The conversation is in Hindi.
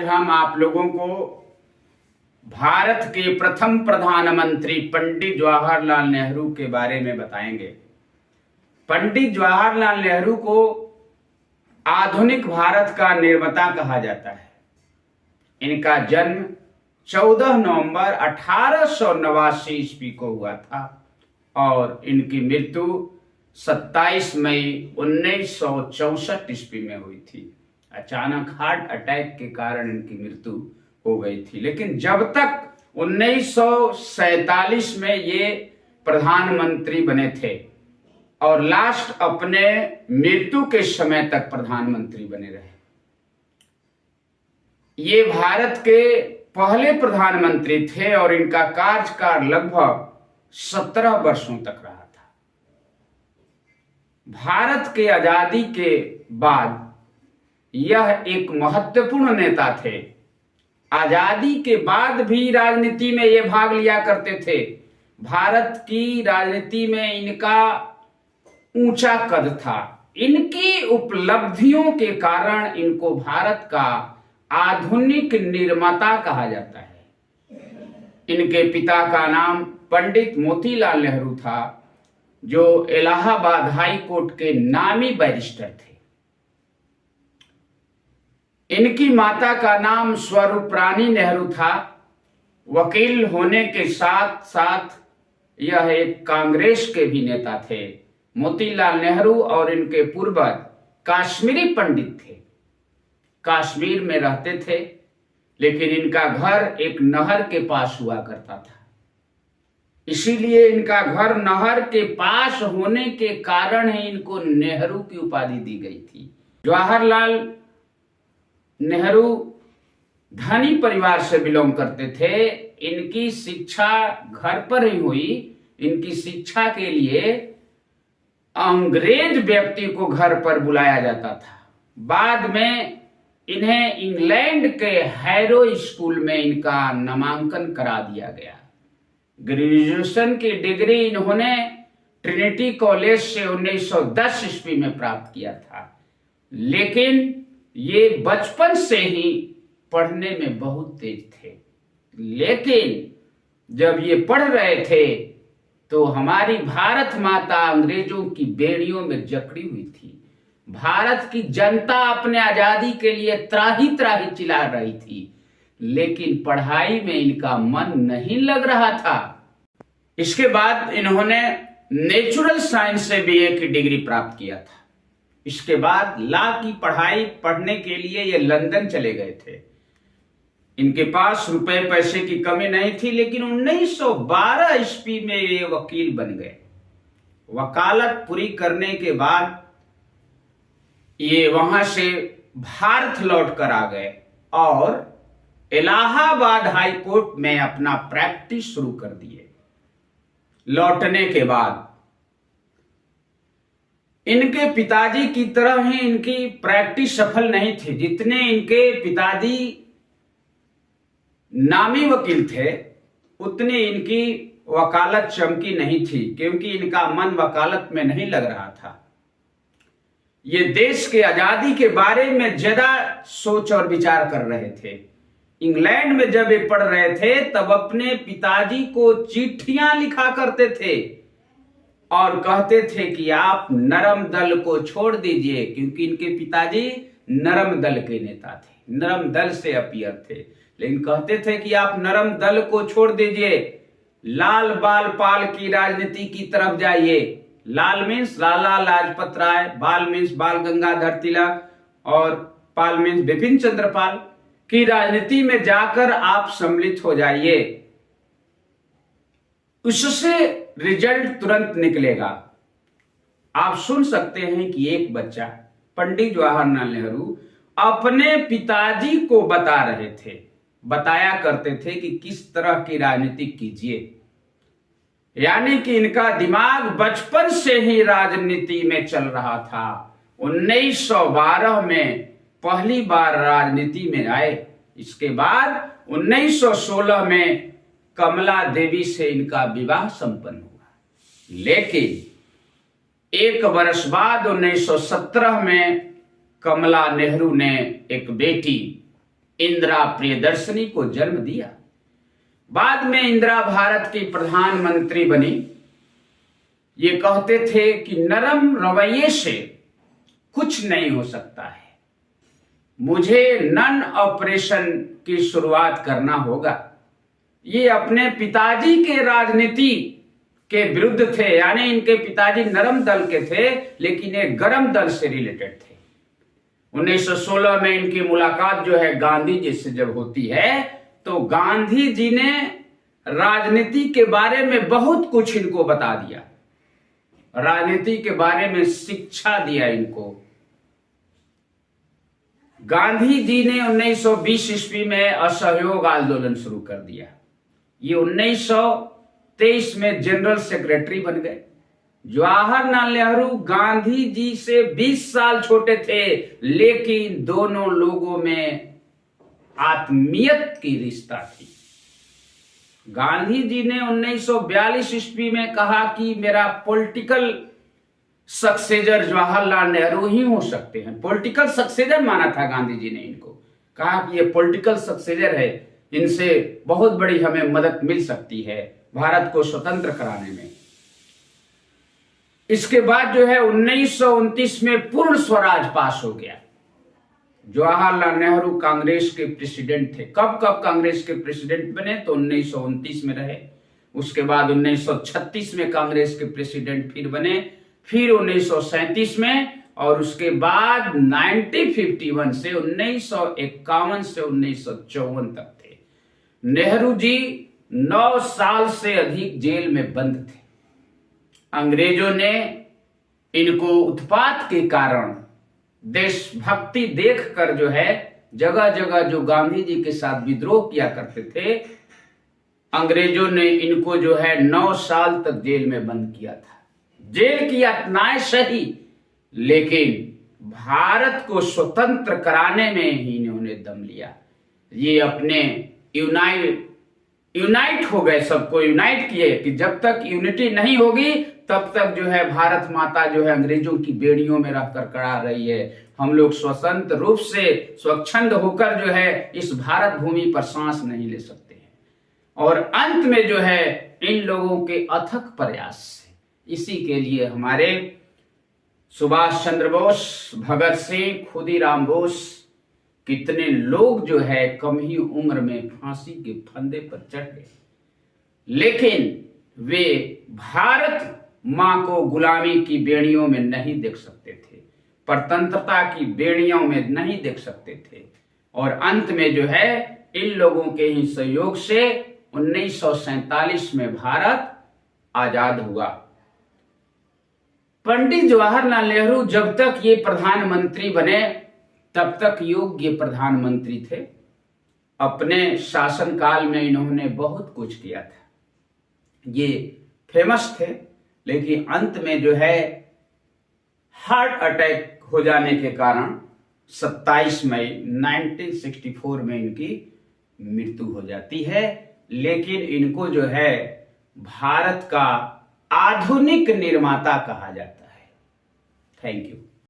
हम आप लोगों को भारत के प्रथम प्रधानमंत्री पंडित जवाहरलाल नेहरू के बारे में बताएंगे। पंडित जवाहरलाल नेहरू को आधुनिक भारत का निर्माता कहा जाता है। इनका जन्म 14 नवंबर 1889 ईस्वी को हुआ था और इनकी मृत्यु 27 मई 1964 ईस्वी में हुई थी। अचानक हार्ट अटैक के कारण इनकी मृत्यु हो गई थी। लेकिन जब तक 1947 में ये प्रधानमंत्री बने थे और लास्ट अपने मृत्यु के समय तक प्रधानमंत्री बने रहे। ये भारत के पहले प्रधानमंत्री थे और इनका कार्यकाल लगभग 17 वर्षों तक रहा था। भारत के आजादी के बाद यह एक महत्वपूर्ण नेता थे। आजादी के बाद भी राजनीति में ये भाग लिया करते थे। भारत की राजनीति में इनका ऊंचा कद था। इनकी उपलब्धियों के कारण इनको भारत का आधुनिक निर्माता कहा जाता है। इनके पिता का नाम पंडित मोतीलाल नेहरू था, जो इलाहाबाद हाई कोर्ट के नामी बैरिस्टर थे। इनकी माता का नाम स्वरूपरानी नेहरू था। वकील होने के साथ साथ यह एक कांग्रेस के भी नेता थे। मोतीलाल नेहरू और इनके पूर्वज काश्मीरी पंडित थे। कश्मीर में रहते थे, लेकिन इनका घर एक नहर के पास हुआ करता था। इसीलिए इनका घर नहर के पास होने के कारण ही इनको नेहरू की उपाधि दी गई थी। जवाहरलाल नेहरू धनी परिवार से बिलोंग करते थे। इनकी शिक्षा घर पर ही हुई। इनकी शिक्षा के लिए अंग्रेज व्यक्ति को घर पर बुलाया जाता था। बाद में इन्हें इंग्लैंड के हैरो स्कूल में इनका नामांकन करा दिया गया। ग्रेजुएशन की डिग्री इन्होंने ट्रिनिटी कॉलेज से 1910 ईस्वी में प्राप्त किया था। लेकिन ये बचपन से ही पढ़ने में बहुत तेज थे। लेकिन जब ये पढ़ रहे थे तो हमारी भारत माता अंग्रेजों की बेड़ियों में जकड़ी हुई थी। भारत की जनता अपने आजादी के लिए त्राही त्राही चिल्ला रही थी, लेकिन पढ़ाई में इनका मन नहीं लग रहा था। इसके बाद इन्होंने नेचुरल साइंस से बीए की डिग्री प्राप्त किया था। इसके बाद लॉ की पढ़ाई पढ़ने के लिए ये लंदन चले गए थे। इनके पास रुपए पैसे की कमी नहीं थी, लेकिन 1912 ईस्वी में ये वकील बन गए। वकालत पूरी करने के बाद ये वहां से भारत लौट कर आ गए और इलाहाबाद हाई कोर्ट में अपना प्रैक्टिस शुरू कर दिए। लौटने के बाद इनके पिताजी की तरह ही इनकी प्रैक्टिस सफल नहीं थी। जितने इनके पिताजी नामी वकील थे, उतनी इनकी वकालत चमकी नहीं थी, क्योंकि इनका मन वकालत में नहीं लग रहा था। ये देश के आजादी के बारे में ज्यादा सोच और विचार कर रहे थे। इंग्लैंड में जब ये पढ़ रहे थे तब अपने पिताजी को चिट्ठियां लिखा करते थे और कहते थे कि आप नरम दल को छोड़ दीजिए, क्योंकि इनके पिताजी नरम दल के नेता थे, नरम दल से अपीयर थे। लेकिन कहते थे कि आप नरम दल को छोड़ दीजिए, लाल बाल पाल की राजनीति की तरफ जाइए। लाल मीन्स लाला लाजपत राय, बाल मीन्स बाल गंगाधर तिलक और पाल मीन्स बिपिन चंद्र पाल की राजनीति में जाकर आप सम्मिलित हो जाइए। उससे रिजल्ट तुरंत निकलेगा। आप सुन सकते हैं कि एक बच्चा पंडित जवाहरलाल नेहरू अपने पिताजी को बता रहे थे, बताया करते थे कि किस तरह की राजनीति कीजिए। यानी कि इनका दिमाग बचपन से ही राजनीति में चल रहा था। 1912 में पहली बार राजनीति में आए। इसके बाद 1916 में कमला देवी से इनका विवाह संपन्न हुआ। लेकिन एक वर्ष बाद 1917 में कमला नेहरू ने एक बेटी इंदिरा प्रियदर्शनी को जन्म दिया। बाद में इंदिरा भारत की प्रधानमंत्री बनी। ये कहते थे कि नरम रवैये से कुछ नहीं हो सकता है, मुझे नन ऑपरेशन की शुरुआत करना होगा। ये अपने पिताजी के राजनीति के विरुद्ध थे, यानी इनके पिताजी नरम दल के थे लेकिन ये गरम दल से रिलेटेड थे। 1916 में इनकी मुलाकात जो है गांधी जी से जब होती है तो गांधी जी ने राजनीति के बारे में बहुत कुछ इनको बता दिया, राजनीति के बारे में शिक्षा दिया इनको। गांधी जी ने 1920 ईस्वी में असहयोग आंदोलन शुरू कर दिया। ये 1923 में जनरल सेक्रेटरी बन गए। जवाहरलाल नेहरू गांधी जी से 20 साल छोटे थे, लेकिन दोनों लोगों में आत्मीयत की रिश्ता थी। गांधी जी ने 1942 ईस्वी में कहा कि मेरा पॉलिटिकल सक्सेसर जवाहरलाल नेहरू ही हो सकते हैं। पॉलिटिकल सक्सेसर माना था गांधी जी ने इनको, कहा कि ये पॉलिटिकल सक्सेसर है, इनसे बहुत बड़ी हमें मदद मिल सकती है भारत को स्वतंत्र कराने में। इसके बाद जो है 1929 में पूर्ण स्वराज पास हो गया। जवाहरलाल नेहरू कांग्रेस के प्रेसिडेंट थे। कब कब कांग्रेस के प्रेसिडेंट बने तो 1929 में रहे। उसके बाद 1936 में कांग्रेस के प्रेसिडेंट फिर बने, फिर 1937 में, और उसके बाद 1951 से 1951 से 1954 तक थे। नेहरू जी 9 साल से अधिक जेल में बंद थे। अंग्रेजों ने इनको उत्पात के कारण देशभक्ति देखकर जो है जगह जगह जो गांधी जी के साथ विद्रोह किया करते थे, अंग्रेजों ने इनको जो है 9 साल तक जेल में बंद किया था। जेल की यातनाएं सही, लेकिन भारत को स्वतंत्र कराने में ही इन्होंने दम लिया। ये अपने यूनाइट हो गए, सबको यूनाइट किए कि जब तक यूनिटी नहीं होगी तब तक जो है भारत माता जो है अंग्रेजों की बेड़ियों में रहकर कड़ा रही है। हम लोग स्वतंत्र रूप से स्वच्छंद होकर जो है इस भारत भूमि पर सांस नहीं ले सकते हैं। और अंत में जो है इन लोगों के अथक प्रयास से, इसी के लिए हमारे सुभाष चंद्र बोस, भगत सिंह, खुदीराम बोस, कितने लोग जो है कम ही उम्र में फांसी के फंदे पर चढ़ गए, लेकिन वे भारत मां को गुलामी की बेड़ियों में नहीं देख सकते थे, परतंत्रता की बेड़ियों में नहीं देख सकते थे। और अंत में जो है इन लोगों के ही सहयोग से 1947 में भारत आजाद हुआ। पंडित जवाहरलाल नेहरू जब तक ये प्रधानमंत्री बने तब तक योग्य प्रधानमंत्री थे। अपने शासनकाल में इन्होंने बहुत कुछ किया था, ये फेमस थे, लेकिन अंत में जो है हार्ट अटैक हो जाने के कारण 27 मई 1964 में इनकी मृत्यु हो जाती है। लेकिन इनको जो है भारत का आधुनिक निर्माता कहा जाता है। Thank you.